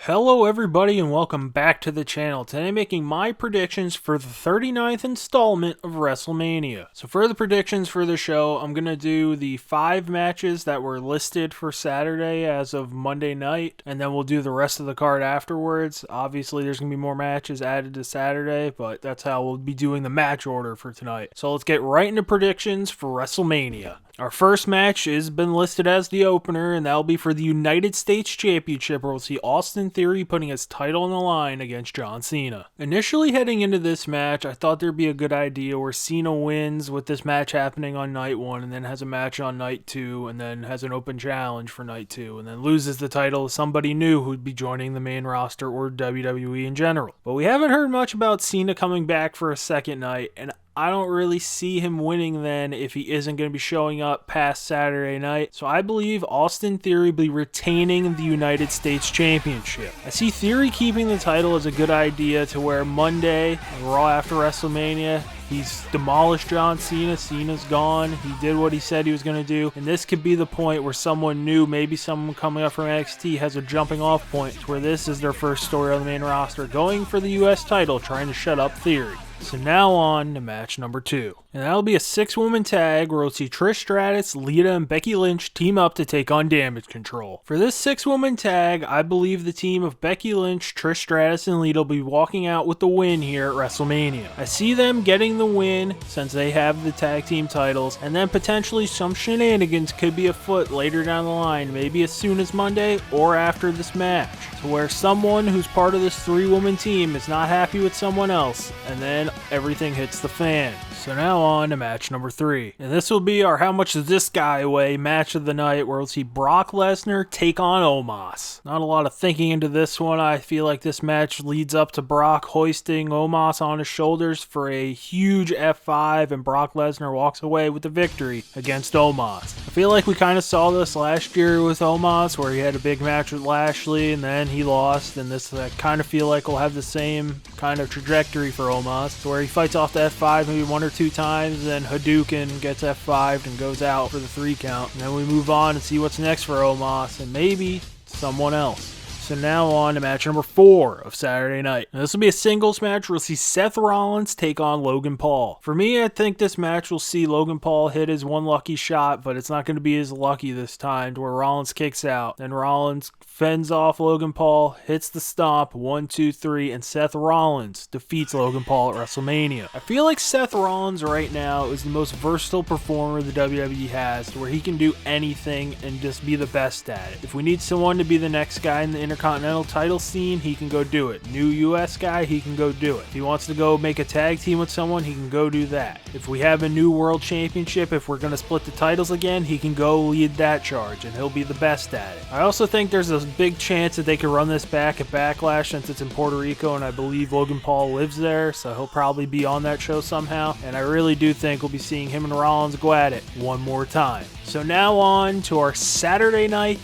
Hello everybody and welcome back to the channel. Today I'm making my predictions for the 39th installment of WrestleMania. So for the predictions for the show, I'm going to do the 5 matches that were listed for Saturday as of Monday night, and then we'll do the rest of the card afterwards. Obviously there's going to be more matches added to Saturday, but that's how we'll be doing the match order for tonight. So let's get right into predictions for WrestleMania. Our first match has been listed as the opener, and that'll be for the United States Championship, where we'll see Austin Theory putting his title on the line against John Cena. Initially heading into this match, I thought there'd be a good idea where Cena wins with this match happening on night 1, and then has a match on night 2, and then has an open challenge for night 2, and then loses the title to somebody new who'd be joining the main roster or WWE in general. But we haven't heard much about Cena coming back for a second night, and I don't really see him winning then if he isn't going to be showing up past Saturday night. So I believe Austin Theory will be retaining the United States Championship. I see Theory keeping the title as a good idea to where Monday, Raw after WrestleMania, he's demolished John Cena. Cena's gone. He did what he said he was going to do. And this could be the point where someone new, maybe someone coming up from NXT, has a jumping off point to where this is their first story on the main roster, going for the US title, trying to shut up Theory. So now on to match number 2. And that'll be a 6-woman tag where we'll see Trish Stratus, Lita, and Becky Lynch team up to take on Damage Control. For this 6-woman tag, I believe the team of Becky Lynch, Trish Stratus, and Lita will be walking out with the win here at WrestleMania. I see them getting the win since they have the tag team titles, and then potentially some shenanigans could be afoot later down the line, maybe as soon as Monday or after this match, to where someone who's part of this 3-woman team is not happy with someone else, and then everything hits the fan. So now on to match number 3. And this will be our How Much Does This Guy Weigh match of the night, where we'll see Brock Lesnar take on Omos. Not a lot of thinking into this one. I feel like this match leads up to Brock hoisting Omos on his shoulders for a huge F5, and Brock Lesnar walks away with the victory against Omos. I feel like we kind of saw this last year with Omos, where he had a big match with Lashley and then he lost, and this I kind of feel like will have the same kind of trajectory for Omos, to where he fights off the F5 maybe 1 or 2 times, then Hadouken gets F5'd and goes out for the 3 count. And then we move on and see what's next for Omos and maybe someone else. So now on to match number 4 of Saturday night. Now this will be a singles match where we'll see Seth Rollins take on Logan Paul. For me, I think this match will see Logan Paul hit his one lucky shot, but it's not going to be as lucky this time, to where Rollins kicks out. Then Rollins fends off Logan Paul, hits the stomp, 1, 2, 3, and Seth Rollins defeats Logan Paul at WrestleMania. I feel like Seth Rollins right now is the most versatile performer the WWE has, to where he can do anything and just be the best at it. If we need someone to be the next guy in the Intercontinental title scene, he can go do it. New US guy, he can go do it. If he wants to go make a tag team with someone, he can go do that. If we have a new world championship, if we're going to split the titles again, he can go lead that charge and he'll be the best at it. I also think there's a big chance that they could run this back at Backlash since it's in Puerto Rico, and I believe Logan Paul lives there, so he'll probably be on that show somehow, and I really do think we'll be seeing him and Rollins go at it one more time. So now on to our Saturday night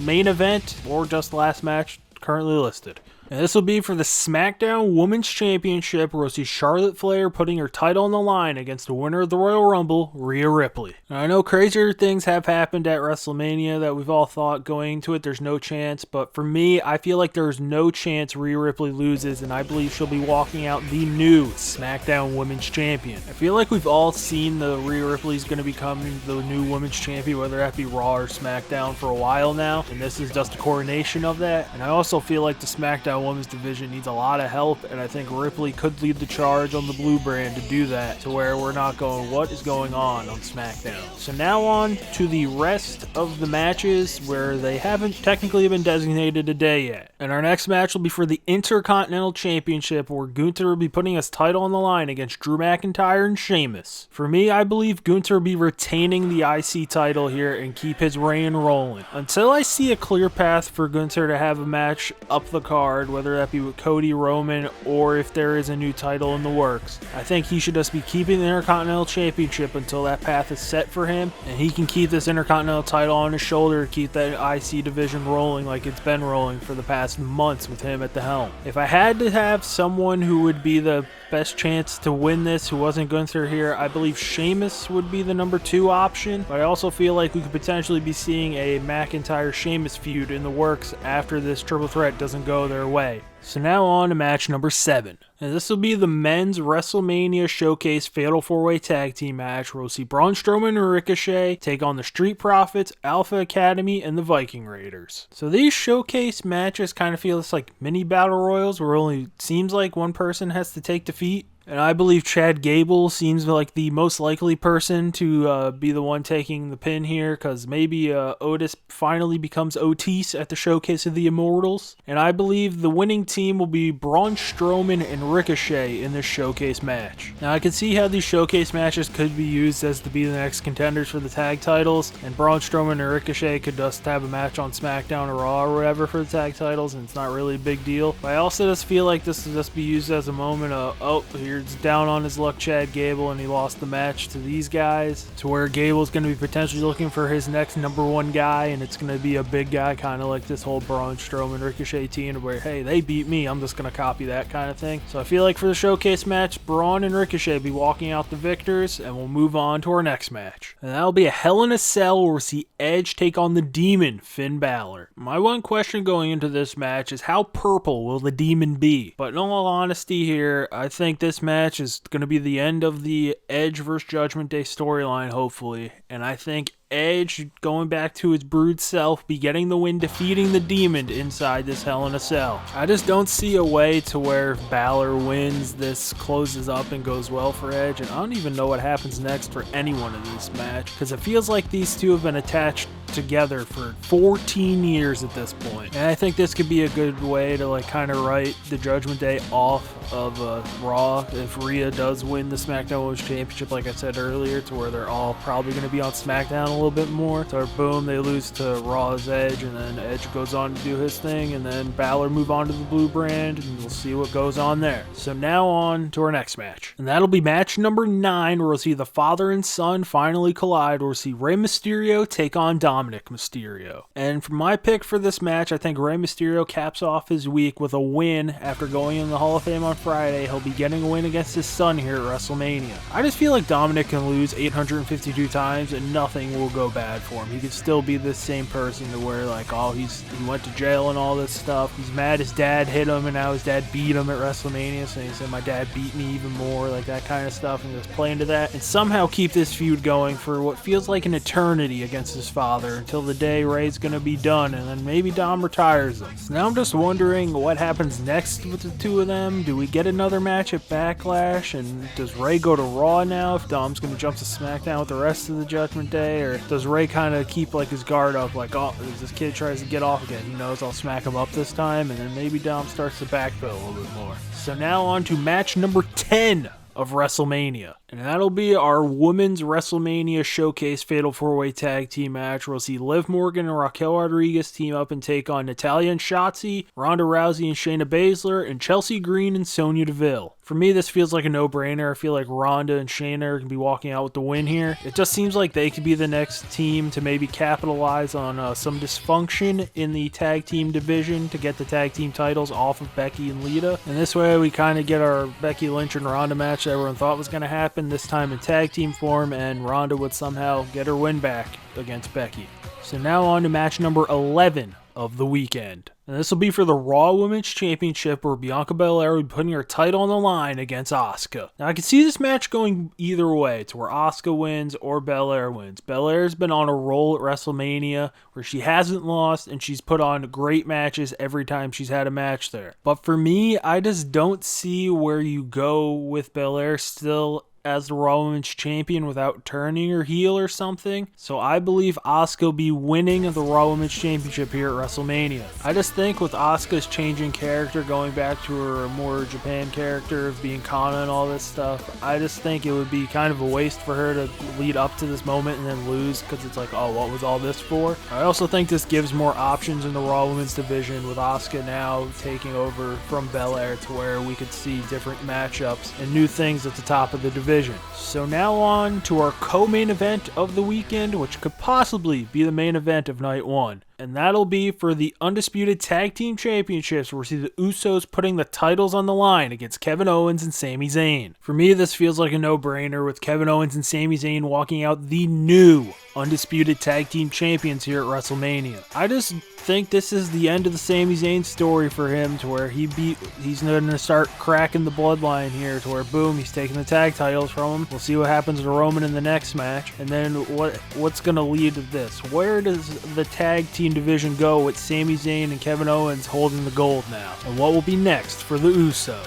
main event, or just last match currently listed. And this will be for the SmackDown Women's Championship, where we'll see Charlotte Flair putting her title on the line against the winner of the Royal Rumble, Rhea Ripley. Now, I know crazier things have happened at WrestleMania that we've all thought going into it there's no chance, but for me, I feel like there's no chance Rhea Ripley loses, and I believe she'll be walking out the new SmackDown Women's Champion. I feel like we've all seen the Rhea Ripley's going to become the new Women's Champion, whether that be Raw or SmackDown, for a while now, and this is just a coronation of that. And I also feel like the SmackDown Women's division needs a lot of help, and I think Ripley could lead the charge on the blue brand to do that, to where we're not going, what is going on SmackDown? So now on to the rest of the matches where they haven't technically been designated a day yet. And our next match will be for the Intercontinental Championship, where Gunther will be putting his title on the line against Drew McIntyre and Sheamus. For me, I believe Gunther will be retaining the IC title here and keep his reign rolling until I see a clear path for Gunther to have a match up the card whether that be with Cody, Roman, or if there is a new title in the works. I think he should just be keeping the Intercontinental Championship until that path is set for him, and he can keep this Intercontinental title on his shoulder to keep that IC division rolling like it's been rolling for the past months with him at the helm. If I had to have someone who would be the best chance to win this who wasn't Gunther here, I believe Sheamus would be the number 2 option, but I also feel like we could potentially be seeing a McIntyre-Sheamus feud in the works after this triple threat doesn't go their way. So now on to match number 7. And this will be the men's WrestleMania Showcase Fatal 4-Way Tag Team match where we'll see Braun Strowman and Ricochet take on the Street Profits, Alpha Academy, and the Viking Raiders. So these showcase matches kind of feel it's like mini battle royals where only seems like one person has to take defeat. And I believe Chad Gable seems like the most likely person to be the one taking the pin here, because maybe Otis finally becomes Otis at the Showcase of the Immortals. And I believe the winning team will be Braun Strowman and Ricochet in this showcase match. Now I can see how these showcase matches could be used as to be the next contenders for the tag titles, and Braun Strowman and Ricochet could just have a match on SmackDown or Raw or whatever for the tag titles, and it's not really a big deal. But I also just feel like this will just be used as a moment of, oh, here's down on his luck Chad Gable, and he lost the match to these guys, to where Gable's going to be potentially looking for his next number 1 guy, and it's going to be a big guy, kind of like this whole Braun Strowman Ricochet team, where, hey, they beat me, I'm just going to copy that kind of thing. So I feel like for the showcase match, Braun and Ricochet be walking out the victors, and we'll move on to our next match. And that'll be a Hell in a Cell where we'll see Edge take on the Demon, Finn Balor. My one question going into this match is how purple will the Demon be? But in all honesty here, I think this match is going to be the end of the Edge vs. Judgment Day storyline, hopefully. And I think Edge, going back to his brood self, be getting the win, defeating the Demon inside this Hell in a Cell. I just don't see a way to where if Balor wins, this closes up and goes well for Edge. And I don't even know what happens next for anyone in this match, because it feels like these two have been attached together for 14 years at this point. And I think this could be a good way to like kind of write the Judgment Day off of Raw if Rhea does win the SmackDown Women's Championship, like I said earlier, to where they're all probably going to be on SmackDown a little bit more. So boom, they lose to Raw's Edge, and then Edge goes on to do his thing, and then Balor move on to the blue brand, and we'll see what goes on there. So now on to our next match, and that'll be match number 9, where we'll see the father and son finally collide, where we'll see Rey Mysterio take on Dominik Mysterio. And for my pick for this match, I think Rey Mysterio caps off his week with a win after going in the Hall of Fame on Friday. He'll be getting a win against his son here at WrestleMania. I just feel like Dominik can lose 852 times and nothing will go bad for him. He could still be the same person to where like, oh, he went to jail and all this stuff. He's mad his dad hit him and now his dad beat him at WrestleMania, so he said my dad beat me even more, like that kind of stuff, and just play into that and somehow keep this feud going for what feels like an eternity against his father until the day Rey's gonna be done, and then maybe Dom retires him. So now I'm just wondering what happens next with the two of them. Do we get another match at Backlash, and does Rey go to Raw now if Dom's gonna jump to SmackDown with the rest of the Judgment Day, or does Rey kind of keep like his guard up, like, oh, if this kid tries to get off again, he knows I'll smack him up this time, and then maybe Dom starts to backpedal a little bit more. So now on to match number 10 of WrestleMania, and that'll be our Women's WrestleMania Showcase Fatal 4-Way Tag Team match, where we'll see Liv Morgan and Raquel Rodriguez team up and take on Natalya and Shotzi, Ronda Rousey and Shayna Baszler, and Chelsea Green and Sonya Deville. For me, this feels like a no-brainer. I feel like Ronda and Shayna are going to be walking out with the win here. It just seems like they could be the next team to maybe capitalize on some dysfunction in the tag team division to get the tag team titles off of Becky and Lita. And this way we kind of get our Becky Lynch and Ronda match that everyone thought was going to happen, this time in tag team form, and Ronda would somehow get her win back against Becky. So now on to match number 11 of the weekend. And this will be for the Raw Women's Championship, where Bianca Belair will be putting her title on the line against Asuka. Now I can see this match going either way, to where Asuka wins or Belair wins. Belair's been on a roll at WrestleMania where she hasn't lost, and she's put on great matches every time she's had a match there. But for me, I just don't see where you go with Belair still as the Raw Women's Champion without turning her heel or something. So I believe Asuka will be winning the Raw Women's Championship here at WrestleMania. I just think with Asuka's changing character, going back to her more Japan character of being Kana and all this stuff, I just think it would be kind of a waste for her to lead up to this moment and then lose, because it's like, oh, what was all this for? I also think this gives more options in the Raw Women's division with Asuka now taking over from Belair, to where we could see different matchups and new things at the top of the division. So now on to our co-main event of the weekend, which could possibly be the main event of night one. And that'll be for the Undisputed Tag Team Championships, where we see the Usos putting the titles on the line against Kevin Owens and Sami Zayn. For me, this feels like a no-brainer, with Kevin Owens and Sami Zayn walking out the new Undisputed Tag Team Champions here at WrestleMania. I just think this is the end of the Sami Zayn story for him, to where he's going to start cracking the bloodline here, to where boom, he's taking the tag titles from him. We'll see what happens to Roman in the next match, and then what's going to lead to this? Where does the tag team division go with Sami Zayn and Kevin Owens holding the gold now? And what will be next for the Usos?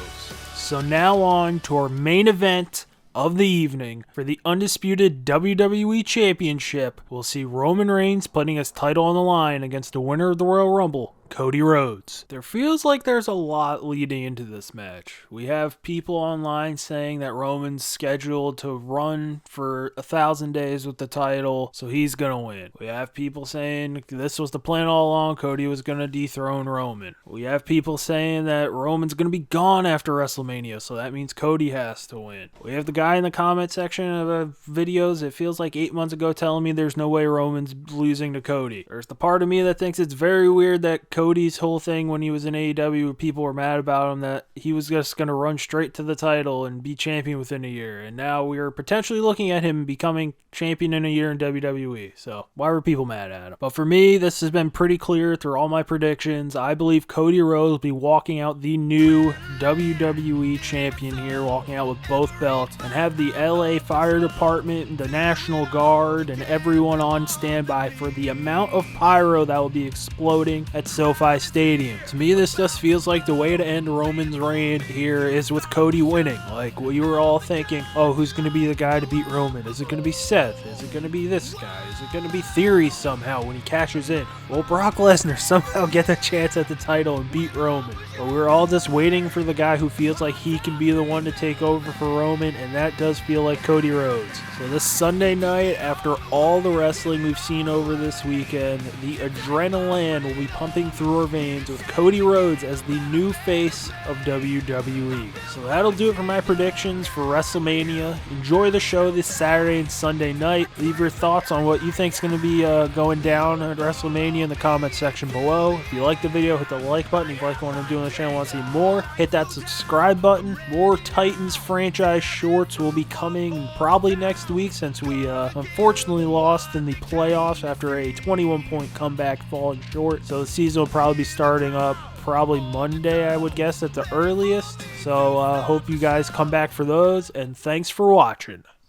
So now on to our main event of the evening. For the undisputed WWE Championship, we'll see Roman Reigns putting his title on the line against the winner of the Royal Rumble, Cody Rhodes. There feels like there's a lot leading into this match. We have people online saying that Roman's scheduled to run for 1,000 days with the title, so he's gonna win. We have people saying this was the plan all along, Cody was gonna dethrone Roman. We have people saying that Roman's gonna be gone after WrestleMania, so that means Cody has to win. We have the guy in the comment section of videos, it feels like 8 months ago, telling me there's no way Roman's losing to Cody. There's the part of me that thinks it's very weird that Cody's whole thing when he was in AEW, people were mad about him, that he was just going to run straight to the title and be champion within a year. And now we are potentially looking at him becoming champion in a year in WWE. So why were people mad at him? But for me, this has been pretty clear through all my predictions. I believe Cody Rhodes will be walking out the new WWE champion here, walking out with both belts, and have the LA Fire Department, the National Guard, and everyone on standby for the amount of pyro that will be exploding at SoFi Stadium. To me, this just feels like the way to end Roman's reign here is with Cody winning. Like, we were all thinking, oh, who's going to be the guy to beat Roman? Is it going to be Seth? Is it going to be this guy? Is it going to be Theory somehow when he cashes in? Will Brock Lesnar somehow get a chance at the title and beat Roman? But we're all just waiting for the guy who feels like he can be the one to take over for Roman, and that does feel like Cody Rhodes. So this Sunday night, after all the wrestling we've seen over this weekend, the adrenaline will be pumping through our veins with Cody Rhodes as the new face of WWE. So that'll do it for my predictions for WrestleMania. Enjoy the show this Saturday and Sunday night. Leave your thoughts on what you think is going to be going down at WrestleMania in the comment section below. If you like the video, hit the like button. If you like what I'm doing on the channel, want to see more, hit that subscribe button. More Titans franchise shorts will be coming probably next week, since we unfortunately lost in the playoffs after a 21-point comeback falling short. So the season will probably be starting up probably Monday, I would guess, at the earliest. So hope you guys come back for those, and thanks for watching.